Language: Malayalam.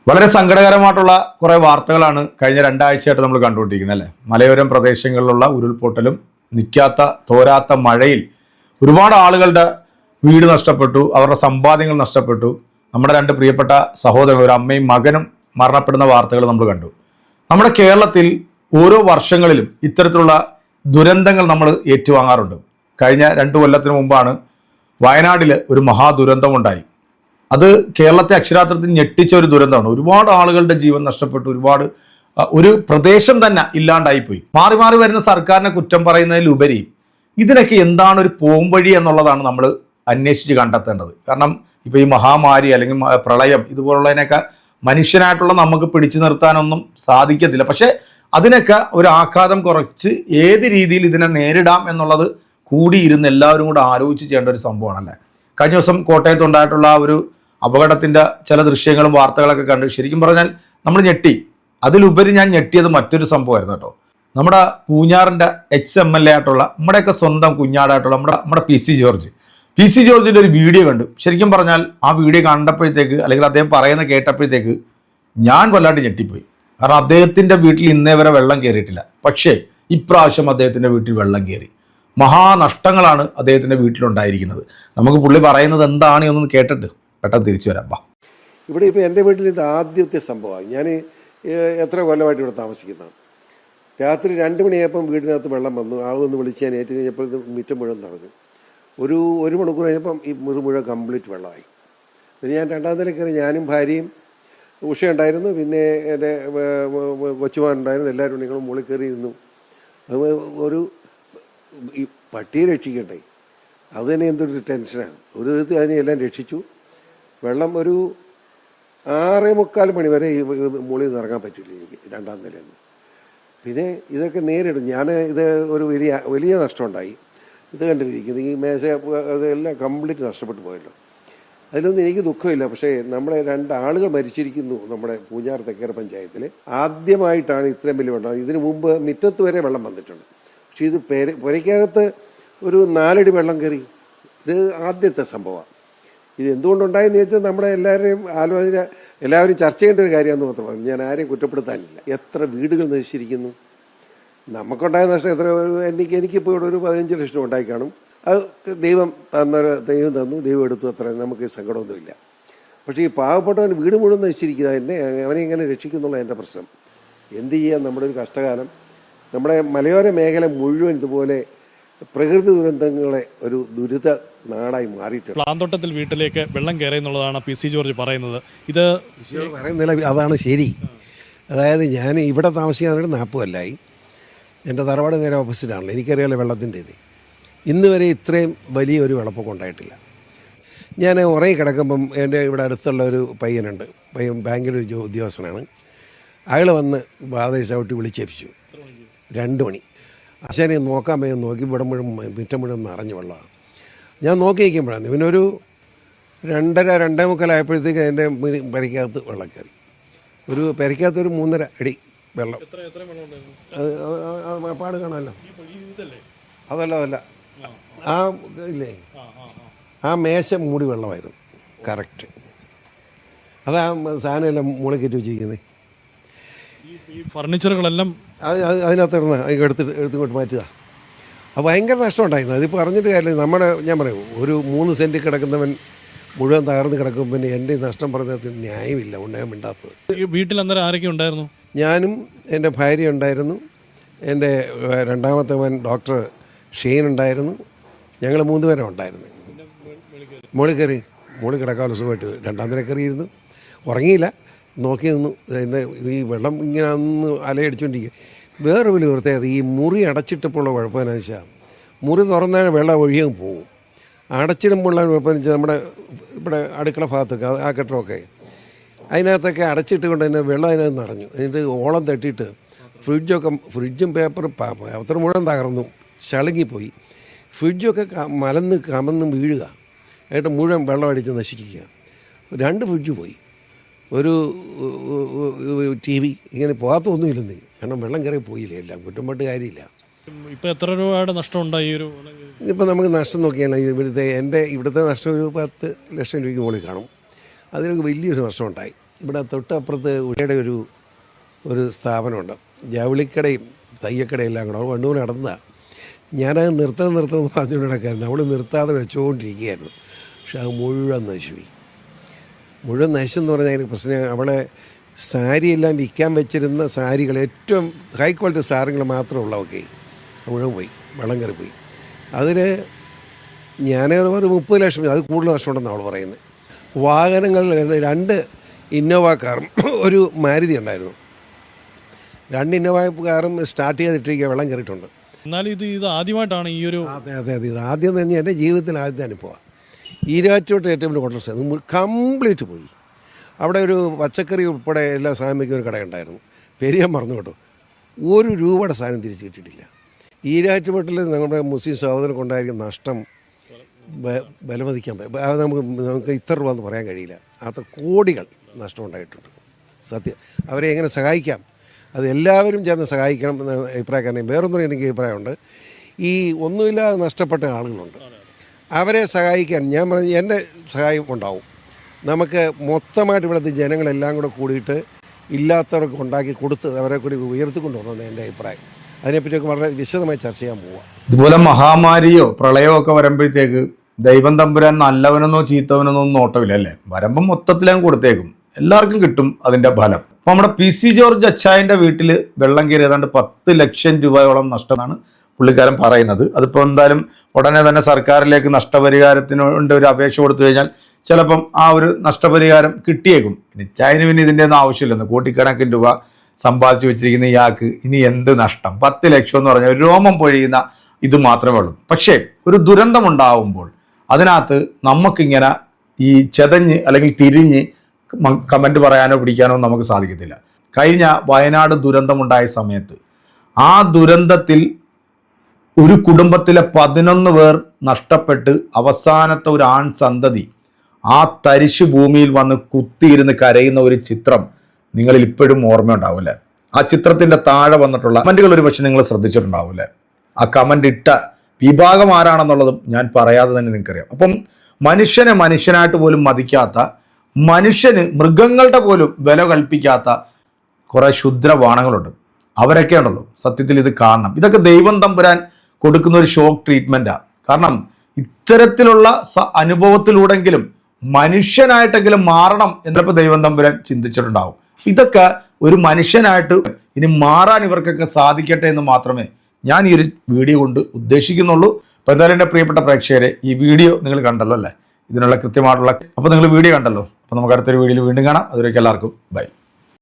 വളരെ സങ്കടകരമായിട്ടുള്ള കുറേ വാർത്തകളാണ് കഴിഞ്ഞ രണ്ടാഴ്ചയായിട്ട് നമ്മൾ കണ്ടുകൊണ്ടിരിക്കുന്നത് അല്ലേ. മലയോരം പ്രദേശങ്ങളിലുള്ള ഉരുൾപൊട്ടലും നിൽക്കാത്ത തോരാത്ത മഴയിൽ ഒരുപാട് ആളുകളുടെ വീട് നഷ്ടപ്പെട്ടു, അവരുടെ സമ്പാദ്യങ്ങൾ നഷ്ടപ്പെട്ടു. നമ്മുടെ രണ്ട് പ്രിയപ്പെട്ട സഹോദരങ്ങൾ, ഒരു അമ്മയും മകനും മരണപ്പെടുന്ന വാർത്തകൾ നമ്മൾ കണ്ടു. നമ്മുടെ കേരളത്തിൽ ഓരോ വർഷങ്ങളിലും ഇത്തരത്തിലുള്ള ദുരന്തങ്ങൾ നമ്മൾ ഏറ്റുവാങ്ങാറുണ്ട്. കഴിഞ്ഞ 2 കൊല്ലത്തിന് മുമ്പാണ് വയനാട്ടിൽ ഒരു മഹാദുരന്തമുണ്ടായി. അത് കേരളത്തെ അക്ഷരാർത്ഥത്തിൽ ഞെട്ടിച്ച ഒരു ദുരന്തമാണ്. ഒരുപാട് ആളുകളുടെ ജീവൻ നഷ്ടപ്പെട്ടു, ഒരു പ്രദേശം തന്നെ ഇല്ലാണ്ടായിപ്പോയി. മാറി മാറി വരുന്ന സർക്കാരിനെ കുറ്റം പറയുന്നതിലുപരി ഇതിനൊക്കെ എന്താണ് ഒരു പോംവഴി എന്നുള്ളതാണ് നമ്മൾ അന്വേഷിച്ച് കണ്ടെത്തേണ്ടത്. കാരണം ഇപ്പോൾ ഈ മഹാമാരി അല്ലെങ്കിൽ പ്രളയം ഇതുപോലുള്ളതിനൊക്കെ മനുഷ്യനായിട്ടുള്ള നമുക്ക് പിടിച്ചു നിർത്താനൊന്നും സാധിക്കത്തില്ല. പക്ഷേ അതിനൊക്കെ ഒരു ആഘാതം കുറച്ച് ഏത് രീതിയിൽ ഇതിനെ നേരിടാം എന്നുള്ളത് കൂടിയിരുന്ന് എല്ലാവരും കൂടെ ആലോചിച്ച് ചെയ്യേണ്ട ഒരു സംഭവമാണല്ലേ. കഴിഞ്ഞ ദിവസം കോട്ടയത്തുണ്ടായിട്ടുള്ള ആ ഒരു അപകടത്തിൻ്റെ ചില ദൃശ്യങ്ങളും വാർത്തകളൊക്കെ കണ്ട് ശരിക്കും പറഞ്ഞാൽ നമ്മൾ ഞെട്ടി. അതിലുപരി ഞാൻ ഞെട്ടിയത് മറ്റൊരു സംഭവമായിരുന്നു കേട്ടോ. നമ്മുടെ പൂഞ്ഞാറിൻ്റെ XMLA ആയിട്ടുള്ള നമ്മുടെയൊക്കെ സ്വന്തം കുഞ്ഞാടായിട്ടുള്ള നമ്മുടെ PC ജോർജിൻ്റെ ഒരു വീഡിയോ കണ്ടു. ശരിക്കും പറഞ്ഞാൽ ആ വീഡിയോ കണ്ടപ്പോഴത്തേക്ക് അല്ലെങ്കിൽ അദ്ദേഹം പറയുന്ന കേട്ടപ്പോഴത്തേക്ക് ഞാൻ വല്ലാണ്ട് ഞെട്ടിപ്പോയി. കാരണം അദ്ദേഹത്തിൻ്റെ വീട്ടിൽ ഇന്നേ വരെ വെള്ളം കയറിയിട്ടില്ല. പക്ഷേ ഇപ്രാവശ്യം അദ്ദേഹത്തിൻ്റെ വീട്ടിൽ വെള്ളം കയറി. മഹാനഷ്ടങ്ങളാണ് അദ്ദേഹത്തിൻ്റെ വീട്ടിലുണ്ടായിരിക്കുന്നത്. നമുക്ക് പുള്ളി പറയുന്നത് എന്താണ് എന്നൊന്ന് കേട്ടിട്ട് പെട്ടെന്ന് തിരിച്ചു വരാം. ഇവിടെ ഇപ്പോൾ എൻ്റെ വീട്ടിൽ ഇത് ആദ്യത്തെ സംഭവമാണ്. ഞാൻ എത്ര കൊല്ലമായിട്ട് ഇവിടെ താമസിക്കുന്നതാണ്. രാത്രി 2 മണിയായപ്പം വീടിനകത്ത് വെള്ളം വന്നു. ആളൊന്ന് വിളിച്ച് ഞാൻ ഏറ്റു കഴിഞ്ഞപ്പോൾ ഇത് മുറ്റം മുഴുവൻ നടന്നു. ഒരു മണിക്കൂർ കഴിഞ്ഞപ്പം ഈ മുറി മുഴുവൻ കംപ്ലീറ്റ് വെള്ളമായി. പിന്നെ ഞാൻ 2ാം നില കയറി. ഞാനും ഭാര്യയും ഉഷയുണ്ടായിരുന്നു, പിന്നെ എൻ്റെ കൊച്ചുമാനുണ്ടായിരുന്നു. എല്ലാവരും നിങ്ങൾ മുകളിൽ കയറി ഇരുന്നു. ഈ പട്ടിയെ രക്ഷിക്കട്ടെ, അത് തന്നെ എന്തൊരു ടെൻഷനാണ്. ഒരു വിധത്തിൽ അതിനെല്ലാം രക്ഷിച്ചു. വെള്ളം ഒരു 6:45 മണി വരെ ഈ മുകളിൽ നിന്ന് ഇറങ്ങാൻ പറ്റില്ല എനിക്ക് 2ാം നിലയിൽ നിന്ന്. പിന്നെ ഇതൊക്കെ നേരിടും. ഇത് ഒരു വലിയ നഷ്ടമുണ്ടായി. ഇത് കണ്ടിരിക്കുന്നത് ഈ മേശ അതെല്ലാം കംപ്ലീറ്റ് നഷ്ടപ്പെട്ടു പോയല്ലോ. അതിലൊന്നും എനിക്ക് ദുഃഖമില്ല. പക്ഷേ നമ്മുടെ 2 ആളുകൾ മരിച്ചിരിക്കുന്നു നമ്മുടെ പൂഞ്ഞാർ തെക്കേര പഞ്ചായത്തിൽ. ആദ്യമായിട്ടാണ് ഇത്രയും വലിയ വെള്ളം. ഇതിനു മുമ്പ് മുറ്റത്ത് വരെ വെള്ളം വന്നിട്ടുണ്ട്. പക്ഷേ ഇത് പുരയ്ക്കകത്ത് ഒരു 4 അടി വെള്ളം കയറി. ഇത് ആദ്യത്തെ സംഭവമാണ്. ഇത് എന്തുകൊണ്ടുണ്ടായെന്ന് ചോദിച്ചാൽ നമ്മുടെ എല്ലാവരും ചർച്ച ചെയ്യേണ്ട ഒരു കാര്യമാണെന്ന് മാത്രമാണ്. ഞാൻ ആരെയും കുറ്റപ്പെടുത്താനില്ല. എത്ര വീടുകൾ നശിച്ചിരിക്കുന്നു. നമുക്കുണ്ടായ നഷ്ടം എത്ര? എനിക്കിപ്പോൾ ഇവിടെ ഒരു 15 ലക്ഷം ഉണ്ടായി കാണും. അത് ദൈവം തന്നു, ദൈവം എടുത്തു. അത്ര നമുക്ക് സങ്കടമൊന്നുമില്ല. പക്ഷേ ഈ പാവപ്പെട്ടവൻ വീട് മുഴുവൻ നശിച്ചിരിക്കുക, അവനെ എങ്ങനെ രക്ഷിക്കുന്നുള്ള എൻ്റെ പ്രശ്നം. എന്ത് ചെയ്യാൻ? നമ്മുടെ ഒരു കഷ്ടകാലം. നമ്മുടെ മലയോര മേഖല മുഴുവൻ ഇതുപോലെ പ്രകൃതി ദുരന്തങ്ങളെ ഒരു ദുരിത നാടായി മാറിയിട്ടുണ്ട്. പ്ലാന്തോട്ടത്തിൽ വീട്ടിലേക്ക് വെള്ളം കയറി എന്നുള്ളതാണ് PC ജോർജ് പറയുന്നത്. ഇത് പറയുന്നില്ല, അതാണ് ശരി. അതായത് ഞാൻ ഇവിടെ താമസിക്കാനായിട്ട് 40 കൊല്ലമായി. എൻ്റെ തറവാട് നേരെ ഓപ്പോസിറ്റാണല്ലോ. എനിക്കറിയാമല്ലോ വെള്ളത്തിൻ്റെ ഇത്. ഇന്ന് വരെ ഇത്രയും വലിയൊരു വെള്ളപ്പൊക്കം ഉണ്ടായിട്ടില്ല. ഞാൻ ഉറങ്ങി കിടക്കുമ്പം എൻ്റെ ഇവിടെ അടുത്തുള്ള ഒരു പയ്യൻ ബാങ്കിലൊരു ഉദ്യോഗസ്ഥനാണ്. അയാൾ വന്ന് വാതിൽ ചവിട്ടി വിളിച്ചേപ്പിച്ചു. 2 മണി. അച്ഛനെ നോക്കാൻ പോയി നോക്കി ഇവിടെ മുഴുവൻ മുറ്റം മുഴുവൻ നിറഞ്ഞ വെള്ളമാണ്. ഞാൻ നോക്കി നിൽക്കുമ്പോഴാണ് ഇവനൊരു 2:30-2:45 ആയപ്പോഴത്തേക്ക് എൻ്റെ പെരയ്ക്കകത്ത് വെള്ളം കയറി. ഒരു പെരയ്ക്കകത്ത് ഒരു 3.5 അടി വെള്ളം. അത് പാട് കാണാമല്ലോ. അതല്ല ആ ഇല്ലേ, ആ മേശ മൂടി വെള്ളമായിരുന്നു കറക്റ്റ്. അതാ സാധനമെല്ലാം മുകളിൽ കയറ്റി വെച്ചിരിക്കുന്നത്. ഈ ഫർണിച്ചറുകളെല്ലാം അതിനകത്ത് എടുത്തുകൊണ്ട് മാറ്റുക. അത് ഭയങ്കര നഷ്ടം ഉണ്ടായിരുന്നു. അതിപ്പോൾ പറഞ്ഞിട്ട് കാര്യമില്ല. ഞാൻ പറയും, ഒരു 3 സെൻറ്റ് കിടക്കുന്നവൻ മുഴുവൻ തകർന്ന് കിടക്കും. പിന്നെ എൻ്റെ നഷ്ടം പറഞ്ഞതിന് ന്യായമില്ല. ഉണ്ടാകാൻ മിണ്ടാത്തത്. ഈ വീട്ടിൽ അന്നേരം ആരൊക്കെ ഉണ്ടായിരുന്നു? ഞാനും എൻ്റെ ഭാര്യ ഉണ്ടായിരുന്നു. എൻ്റെ 2ാമത്തെ മകൻ ഡോക്ടർ ഷെയ്ൻ ഉണ്ടായിരുന്നു. ഞങ്ങൾ 3 പേരും ഉണ്ടായിരുന്നു. മുകളിൽ കിടക്കാനുള്ള സുഖമായിട്ട് 2ാം നില കയറിയിരുന്നു. ഉറങ്ങിയില്ല, നോക്കി നിന്നു. ഈ വെള്ളം ഇങ്ങനെ ഒന്ന് അലയടിച്ചുകൊണ്ടിരിക്കുക. വേറെ വലിയ പ്രത്യേകത, ഈ മുറി അടച്ചിട്ടപ്പോഴുള്ള കുഴപ്പമെന്ന് വെച്ചാൽ മുറി തുറന്നാൽ വെള്ളം ഒഴിയാൻ പോകും. അടച്ചിടുമ്പോഴുള്ള കുഴപ്പമെന്ന് വെച്ചാൽ നമ്മുടെ ഇവിടെ അടുക്കള ഭാഗത്തൊക്കെ ആ കെട്ടമൊക്കെ അതിനകത്തൊക്കെ അടച്ചിട്ട് കൊണ്ട് തന്നെ വെള്ളം അതിനകത്ത് നിറഞ്ഞു. എന്നിട്ട് ഓളം തട്ടിയിട്ട് ഫ്രിഡ്ജും പേപ്പർ മുഴുവൻ തകർന്നു, ചളുങ്ങിപ്പോയി. ഫ്രിഡ്ജൊക്കെ കമന്ന് വീഴുക. എന്നിട്ട് മുഴുവൻ വെള്ളം അടിച്ച് നശിക്കുക. 2 ഫ്രിഡ്ജ് പോയി. ഒരു TV ഇങ്ങനെ പോകാത്തൊന്നുമില്ലെന്നേ. കാരണം വെള്ളം കയറി പോയില്ലേ. എല്ലാം കുറ്റംപെട്ട് കാര്യമില്ല. ഇപ്പോൾ എത്ര രൂപയുടെ നഷ്ടം ഉണ്ടായി? ഇതിപ്പോൾ നമുക്ക് നഷ്ടം നോക്കിയാണ് ഇവിടുത്തെ നഷ്ടം ഒരു 10 ലക്ഷം രൂപയ്ക്ക് മുകളിൽ കാണും. അതിനൊക്കെ വലിയൊരു നഷ്ടമുണ്ടായി. ഇവിടെ തൊട്ടപ്പുറത്ത് ഉഷയുടെ ഒരു സ്ഥാപനമുണ്ട്, ജൗളിക്കടയും തയ്യക്കടയും എല്ലാം കൂടെ. അവൾ വണ്ണൂർ നടന്നതാണ്. ഞാനത് നിർത്തണം പറഞ്ഞുകൊണ്ട് നടക്കായിരുന്നു. അവൾ നിർത്താതെ വെച്ചുകൊണ്ടിരിക്കുകയായിരുന്നു. പക്ഷെ അത് മുഴുവൻ നശിച്ചെന്ന് പറഞ്ഞാൽ അതിന് പ്രശ്നം, അവളെ സാരിയെല്ലാം വിൽക്കാൻ വെച്ചിരുന്ന സാരികൾ, ഏറ്റവും ഹൈ ക്വാളിറ്റി സാധനങ്ങൾ മാത്രമേ ഉള്ളവൊക്കെ മുഴുവൻ പോയി, വെള്ളം കയറി പോയി. അതിൽ ഞാൻ ഒരു 30 ലക്ഷം, അത് കൂടുതൽ നഷ്ടമുണ്ടെന്ന് അവൾ പറയുന്നത്. വാഹനങ്ങൾ 2 ഇന്നോവ കാറും ഒരു മാരുതി ഉണ്ടായിരുന്നു. 2 ഇന്നോവ കാറും സ്റ്റാർട്ട് ചെയ്തിട്ടിരിക്കുക, വെള്ളം കയറിയിട്ടുണ്ട്. എന്നാലും ഇത് ആദ്യമായിട്ടാണ് ഈ ഒരു അതെ ഇത് ആദ്യം തന്നെ എൻ്റെ ജീവിതത്തിൽ ആദ്യത്തെ അനുഭവമാണ്. ഈരാറ്റോട്ട് ഏറ്റവും വലിയ കോൺട്രസ് കംപ്ലീറ്റ് പോയി. അവിടെ ഒരു പച്ചക്കറി ഉൾപ്പെടെ എല്ലാ സാധനം വയ്ക്കുന്ന ഒരു കടയുണ്ടായിരുന്നു, പേര് ഞാൻ മറന്നു കേട്ടോ. ₹1 സാധനം തിരിച്ച് കിട്ടിയിട്ടില്ല. ഈരാറ്റുപേട്ടിൽ നമ്മുടെ മുസ്ലിം സഹോദരർക്ക് ഉണ്ടായിരിക്കുന്ന നഷ്ടം വിലമതിക്കാൻ അത് നമുക്ക് ഇത്ര രൂപ എന്ന് പറയാൻ കഴിയില്ല. അത്ര കോടികൾ നഷ്ടമുണ്ടായിട്ടുണ്ട്. സത്യം, അവരെ എങ്ങനെ സഹായിക്കാം, അത് എല്ലാവരും ചേർന്ന് സഹായിക്കണം എന്ന അഭിപ്രായക്കാരനെയും. വേറൊന്നും എനിക്ക് അഭിപ്രായമുണ്ട്. ഈ ഒന്നുമില്ലാതെ നഷ്ടപ്പെട്ട ആളുകളുണ്ട്, അവരെ സഹായിക്കാൻ ഞാൻ പറഞ്ഞ എൻ്റെ സഹായം ഉണ്ടാവും. നമുക്ക് മൊത്തമായിട്ട് ഇവിടുത്തെ ജനങ്ങളെല്ലാം കൂടെ കൂടിയിട്ട് ഇല്ലാത്തവർക്ക് ഉണ്ടാക്കി കൊടുത്ത് അവരെ കൂടി ഉയർത്തിക്കൊണ്ടുവരണമെന്ന് എൻ്റെ അഭിപ്രായം. അതിനെപ്പറ്റിയൊക്കെ വളരെ വിശദമായി ചർച്ച ചെയ്യാൻ പോവുക. ഇതുപോലെ മഹാമാരിയോ പ്രളയമോ ഒക്കെ വരുമ്പോഴത്തേക്ക് ദൈവം തമ്പുരാൻ നല്ലവനെന്നോ ചീത്തവനെന്നോ ഒന്നും നോട്ടമില്ല അല്ലേ. വരുമ്പം മൊത്തത്തിലും കൊടുത്തേക്കും, എല്ലാവർക്കും കിട്ടും അതിൻ്റെ ഫലം. അപ്പോൾ നമ്മുടെ PC ജോർജ് അച്ചായൻ്റെ വീട്ടിൽ വെള്ളം കയറി ഏതാണ്ട് 10 ലക്ഷം രൂപയോളം നഷ്ടമാണ് പുള്ളിക്കാരൻ പറയുന്നത്. അതിപ്പോൾ എന്തായാലും ഉടനെ തന്നെ സർക്കാരിലേക്ക് നഷ്ടപരിഹാരത്തിനുണ്ട് ഒരു അപേക്ഷ കൊടുത്തു കഴിഞ്ഞാൽ ചിലപ്പം ആ ഒരു നഷ്ടപരിഹാരം കിട്ടിയേക്കും. അച്ചായന് പിന്നെ ഇതിൻ്റെ ഒന്നും ആവശ്യമില്ലെന്ന്, കോടിക്കണക്കിന് രൂപ സമ്പാദിച്ചു വെച്ചിരിക്കുന്ന ഇയാൾക്ക് ഇനി എന്ത് നഷ്ടം? 10 ലക്ഷം എന്ന് പറഞ്ഞാൽ രോമം പൊഴിയുന്ന ഇത് മാത്രമേ ഉള്ളൂ. പക്ഷേ ഒരു ദുരന്തം ഉണ്ടാവുമ്പോൾ അതിനകത്ത് നമുക്കിങ്ങനെ ഈ ചെതഞ്ഞ് അല്ലെങ്കിൽ തിരിഞ്ഞ് കമൻറ്റ് പറയാനോ പിടിക്കാനോ നമുക്ക് സാധിക്കത്തില്ല. കഴിഞ്ഞ വയനാട് ദുരന്തമുണ്ടായ സമയത്ത് ആ ദുരന്തത്തിൽ ഒരു കുടുംബത്തിലെ 11 പേർ നഷ്ടപ്പെട്ട് അവസാനത്തെ ഒരു ആൺ സന്തതി ആ തരിശു ഭൂമിയിൽ വന്ന് കുത്തിയിരുന്ന് കരയുന്ന ഒരു ചിത്രം നിങ്ങളിൽ ഇപ്പോഴും ഓർമ്മയുണ്ടാവും അല്ലേ. ആ ചിത്രത്തിൻ്റെ താഴെ വന്നിട്ടുള്ള കമൻറ്റുകൾ ഒരു പക്ഷേ നിങ്ങൾ ശ്രദ്ധിച്ചിട്ടുണ്ടാവും അല്ലേ. ആ കമൻ്റ് ഇട്ട വിഭാഗം ആരാണെന്നുള്ളതും ഞാൻ പറയാതെ തന്നെ നിങ്ങൾക്കറിയാം. അപ്പം മനുഷ്യനെ മനുഷ്യനായിട്ട് പോലും മതിക്കാത്ത, മനുഷ്യന് മൃഗങ്ങളുടെ പോലും വില കൽപ്പിക്കാത്ത കുറേ ക്ഷുദ്രവാണങ്ങളുണ്ട്. അവരൊക്കെ ഉണ്ടല്ലോ സത്യത്തിൽ ഇത് കാണണം. ഇതൊക്കെ ദൈവം തമ്പുരാൻ കൊടുക്കുന്ന ഒരു ഷോക്ക് ട്രീറ്റ്മെൻറ്റാണ്. കാരണം ഇത്തരത്തിലുള്ള അനുഭവത്തിലൂടെങ്കിലും മനുഷ്യനായിട്ടെങ്കിലും മാറണം എന്നപ്പോൾ ദൈവം തമ്പുരാൻ ചിന്തിച്ചിട്ടുണ്ടാവും. ഇതൊക്കെ ഒരു മനുഷ്യനായിട്ട് ഇനി മാറാൻ ഇവർക്കൊക്കെ സാധിക്കട്ടെ എന്ന് മാത്രമേ ഞാൻ ഈ ഒരു വീഡിയോ കൊണ്ട് ഉദ്ദേശിക്കുന്നുള്ളൂ. അപ്പോൾ എന്തായാലും എൻ്റെ പ്രിയപ്പെട്ട പ്രേക്ഷകരെ, ഈ വീഡിയോ നിങ്ങൾ കണ്ടല്ലോ അല്ലേ, ഇതിനുള്ള കൃത്യമായിട്ടുള്ള, അപ്പോൾ നിങ്ങൾ വീഡിയോ കണ്ടല്ലോ. അപ്പോൾ നമുക്ക് അടുത്തൊരു വീഡിയോയിൽ വീണ്ടും കാണാം. അതുവരേക്കും എല്ലാവർക്കും ബൈ.